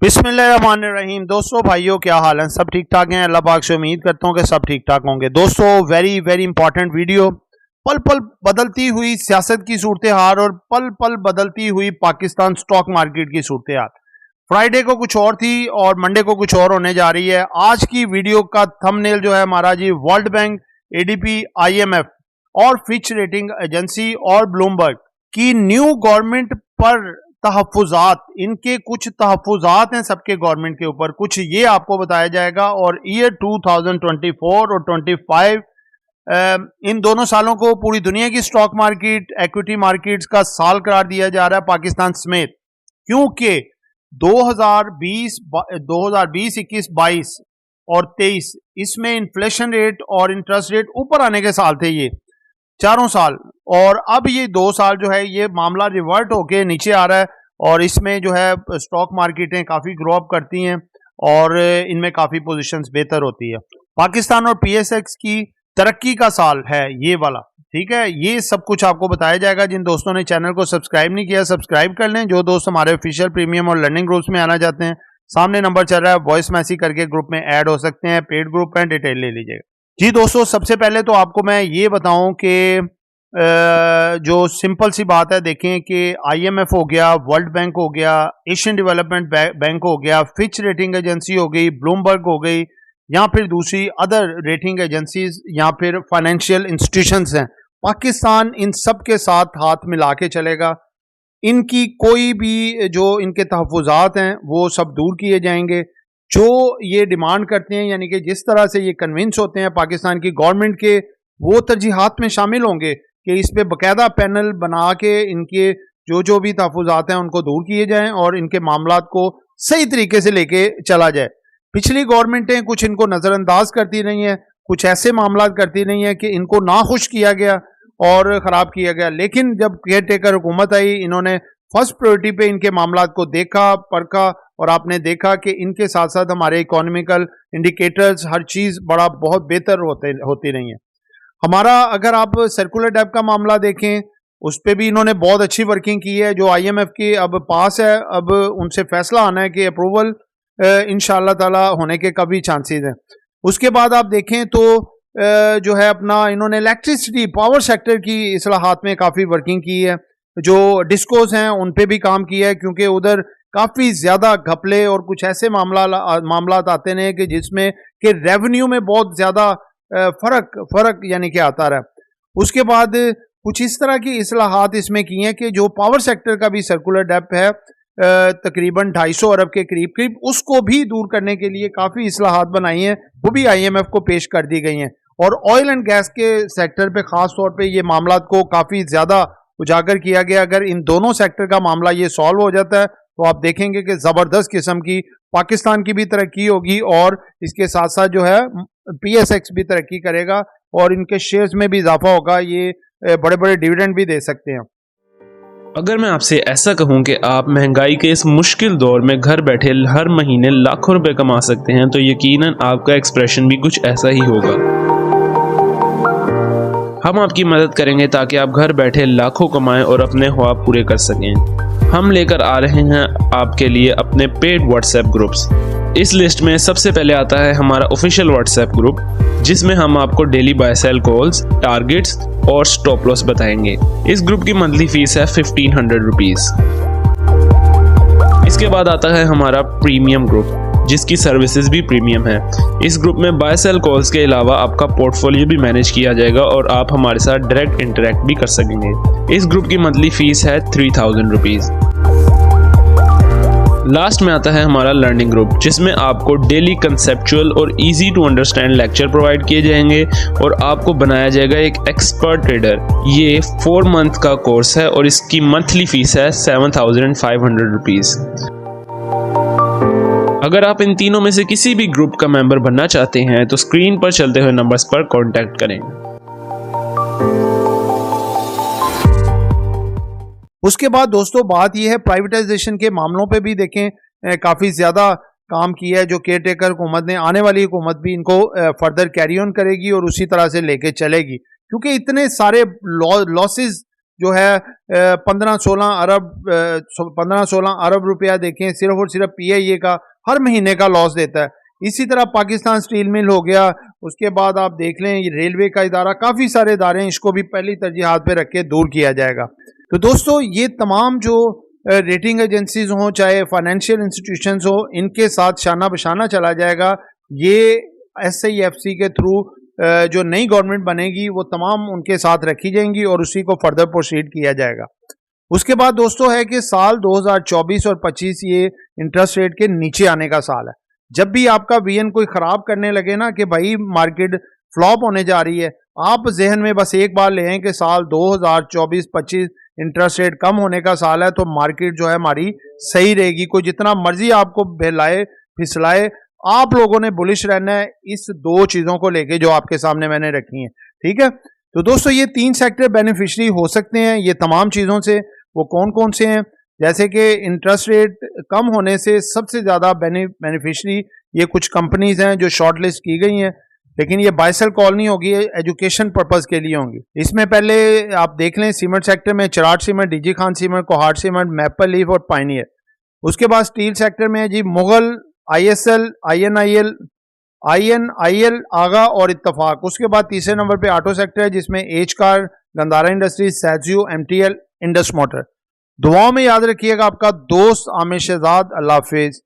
बिस्मिल्लाहिर्रहमानिर्रहीम। दोस्तों भाइयों, क्या हाल है? सब ठीक ठाक हैं? अल्लाह पाक से उम्मीद करता हूँ कि सब ठीक ठाक होंगे। दोस्तों, वेरी वेरी इंपॉर्टेंट वीडियो। पल पल बदलती हुई सियासत की सूरत हाल और पल पल बदलती हुई पाकिस्तान स्टॉक मार्केट की सूरत हाल। फ्राइडे को कुछ और थी और मंडे को कुछ और होने जा रही है। आज की वीडियो का थंबनेल जो है हमारा जी, वर्ल्ड बैंक, एडीपी, आईएमएफ और फिच रेटिंग एजेंसी और ब्लूमबर्ग की न्यू गवर्नमेंट पर तहफ़्फ़ुज़ात, इनके कुछ तहफ़्फ़ुज़ात हैं सबके गवर्नमेंट के ऊपर, कुछ ये आपको बताया जाएगा। और ईयर 2024 और 25 इन दोनों सालों को पूरी दुनिया की स्टॉक मार्केट, इक्विटी मार्केट्स का साल करार दिया जा रहा है, पाकिस्तान समेत, क्योंकि 2020, 21, 22 और 23 इसमें इन्फ्लेशन रेट और इंटरेस्ट रेट ऊपर आने के साल थे, ये चारों साल। और अब ये 2 साल जो है ये मामला रिवर्ट होके नीचे आ रहा है और इसमें जो है स्टॉक मार्केटें काफ़ी ग्रो अप करती हैं और इनमें काफ़ी पोजीशंस बेहतर होती है। पाकिस्तान और पीएसएक्स की तरक्की का साल है ये वाला, ठीक है। ये सब कुछ आपको बताया जाएगा। जिन दोस्तों ने चैनल को सब्सक्राइब नहीं किया, सब्सक्राइब कर लें। जो दोस्त हमारे ऑफिशियल प्रीमियम और लर्निंग ग्रुप्स में आना चाहते हैं, सामने नंबर चल रहा है, वॉइस मैसेज करके ग्रुप में ऐड हो सकते हैं। पेड ग्रुप है, डिटेल ले लीजिएगा। जी दोस्तों, सबसे पहले तो आपको मैं ये बताऊं कि जो सिंपल सी बात है, देखें कि आईएमएफ हो गया, वर्ल्ड बैंक हो गया, एशियन डेवलपमेंट बैंक हो गया, फिच रेटिंग एजेंसी हो गई, ब्लूमबर्ग हो गई, या फिर दूसरी अदर रेटिंग एजेंसीज या फिर फाइनेंशियल इंस्टीट्यूशंस हैं। पाकिस्तान इन सब के साथ हाथ मिला के चलेगा। इनकी कोई भी जो इनके तहफ़्फ़ुज़ात हैं वो सब दूर किए जाएंगे। जो ये डिमांड करते हैं, यानी कि जिस तरह से ये कन्विंस होते हैं पाकिस्तान की गवर्नमेंट के, वो तरजीहात में शामिल होंगे कि इस पे बाकायदा पैनल बना के इनके जो जो भी तहफ़्फ़ुज़ात हैं उनको दूर किए जाएं और इनके मामलात को सही तरीके से लेके चला जाए। पिछली गवर्नमेंटें कुछ इनको नज़रअंदाज करती रही हैं, कुछ ऐसे मामलात करती रही हैं कि इनको नाखुश किया गया और ख़राब किया गया। लेकिन जब केयर टेकर हुकूमत आई, इन्होंने फर्स्ट प्रायोरिटी पे इनके मामलात को देखा, परखा, और आपने देखा कि इनके साथ साथ हमारे इकोनॉमिकल इंडिकेटर्स, हर चीज़ बहुत बेहतर होती रही हैं। हमारा अगर आप सर्कुलर डेब्ट का मामला देखें, उस पर भी इन्होंने बहुत अच्छी वर्किंग की है। जो आईएमएफ की अब पास है, अब उनसे फैसला आना है कि अप्रूवल इंशाअल्लाह ताला होने के काफ़ी चांसेस हैं। उसके बाद आप देखें तो जो है अपना इन्होंने इलेक्ट्रिसिटी पावर सेक्टर की इस्लाहात में काफ़ी वर्किंग की है। जो डिस्कोज हैं उन पे भी काम किया है, क्योंकि उधर काफ़ी ज़्यादा घपले और कुछ ऐसे मामलात आते हैं कि जिसमें कि रेवेन्यू में बहुत ज़्यादा फर्क यानी कि आता रहा। उसके बाद कुछ इस तरह की इस्लाहात इसमें की हैं कि जो पावर सेक्टर का भी सर्कुलर डेब्ट है तकरीबन 250 अरब के करीब, उसको भी दूर करने के लिए काफ़ी इस्लाहात बनाई हैं, वो भी आईएमएफ को पेश कर दी गई हैं। और ऑयल एंड गैस के सेक्टर पे ख़ास तौर पे ये मामलात को काफ़ी ज़्यादा उजागर किया गया। अगर इन दोनों सेक्टर का मामला ये सॉल्व हो जाता है तो आप देखेंगे कि ज़बरदस्त किस्म की पाकिस्तान की भी तरक्की होगी और इसके साथ साथ जो है पीएसएक्स भी तरक्की करेगा और इनके शेयर्स में भी इजाफा होगा। ये बड़े बड़े डिविडेंड भी दे सकते हैं। अगर मैं आपसे ऐसा कहूं कि आप महंगाई के इस मुश्किल दौर में घर बैठे हर महीने लाखों रुपए कमा सकते हैं, तो यकीनन आपका एक्सप्रेशन भी कुछ ऐसा ही होगा। हम आपकी मदद करेंगे ताकि आप घर बैठे लाखों कमाएं और अपने ख्वाब पूरे कर सकें। हम लेकर आ रहे हैं आपके लिए अपने पेड व्हाट्सएप ग्रुप्स। इस लिस्ट में सबसे पहले आता है हमारा ऑफिशियल व्हाट्सएप ग्रुप, जिसमें हम आपको daily buy sell calls, targets और स्टॉप लॉस बताएंगे। इस ग्रुप की मंथली फीस है 1500 रुपीज़। इसके बाद आता है हमारा प्रीमियम ग्रुप, जिसकी सर्विसेज भी प्रीमियम है। इस ग्रुप में बाय सेल कॉल्स के अलावा आपका पोर्टफोलियो भी मैनेज किया जाएगा और आप हमारे साथ डायरेक्ट इंटरेक्ट भी कर सकेंगे। इस ग्रुप की मंथली फीस है 3000 रुपीज़। लास्ट में आता है हमारा लर्निंग ग्रुप, जिसमें आपको डेली कंसेप्चुअल और easy to understand lecture provide किए जाएंगे और आपको बनाया जाएगा एक एक्सपर्ट ट्रेडर। ये 4 मंथ का कोर्स है और इसकी मंथली फीस है 7500 रुपीज़। अगर आप इन तीनों में से किसी भी ग्रुप का मेंबर बनना चाहते हैं तो स्क्रीन पर चलते हुए नंबर्स पर कांटेक्ट करें। उसके बाद दोस्तों बात यह है प्राइवेटाइजेशन के मामलों पे भी देखें काफ़ी ज़्यादा काम किया है जो केयर टेकर हुकूमत ने। आने वाली हुकूमत भी इनको फर्दर कैरी ऑन करेगी और उसी तरह से लेके चलेगी, क्योंकि इतने सारे लॉसेस जो है 15-16 अरब रुपया देखें सिर्फ और सिर्फ PIA का हर महीने का लॉस देता है। इसी तरह पाकिस्तान स्टील मिल हो गया, उसके बाद आप देख लें ये रेलवे का इदारा, काफ़ी सारे इदारे हैं, इसको भी पहली तरजीहात पे रख के दूर किया जाएगा। तो दोस्तों ये तमाम जो रेटिंग एजेंसीज हों चाहे फाइनेंशियल इंस्टीट्यूशंस हो, इनके साथ शाना बशाना चला जाएगा। ये SIFC के थ्रू जो नई गवर्नमेंट बनेगी वो तमाम उनके साथ रखी जाएंगी और उसी को फर्दर प्रोसीड किया जाएगा। उसके बाद दोस्तों है कि साल 2024 और 25 ये इंटरेस्ट रेट के नीचे आने का साल है। जब भी आपका VN कोई ख़राब करने लगे ना कि भाई मार्केट फ्लॉप होने जा रही है, आप जहन में बस एक बार ले कि साल 2024-25 इंटरेस्ट रेट कम होने का साल है, तो मार्केट जो है हमारी सही रहेगी। कोई जितना मर्जी आपको बहलाए फिसलाए, आप लोगों ने बुलिश रहना है इस दो चीज़ों को लेके जो आपके सामने मैंने रखी हैं, ठीक है। तो दोस्तों ये 3 सेक्टर बेनिफिशरी हो सकते हैं ये तमाम चीज़ों से। वो कौन कौन से हैं? जैसे कि इंटरेस्ट रेट कम होने से सबसे ज़्यादा बेनिफिशरी ये कुछ कंपनीज हैं जो शॉर्ट लिस्ट की गई हैं, लेकिन ये बाय सेल कॉल नहीं होगी, एजुकेशन पर्पज़ के लिए होंगी। इसमें पहले आप देख लें सीमेंट सेक्टर में Cherat cement, DG Khan cement, Kohat cement, maple leaf और पायनियर। उसके बाद स्टील सेक्टर में है जी मुगल, ISL, INIL, आगा और इत्तफाक। उसके बाद तीसरे नंबर पे ऑटो सेक्टर है जिसमें एच कार, गंदारा इंडस्ट्रीज, सैजियो, MTL, इंडस मोटर। दुआओं में याद रखिएगा। आपका दोस्त आमिर शहजाद। अल्लाह हाफिज।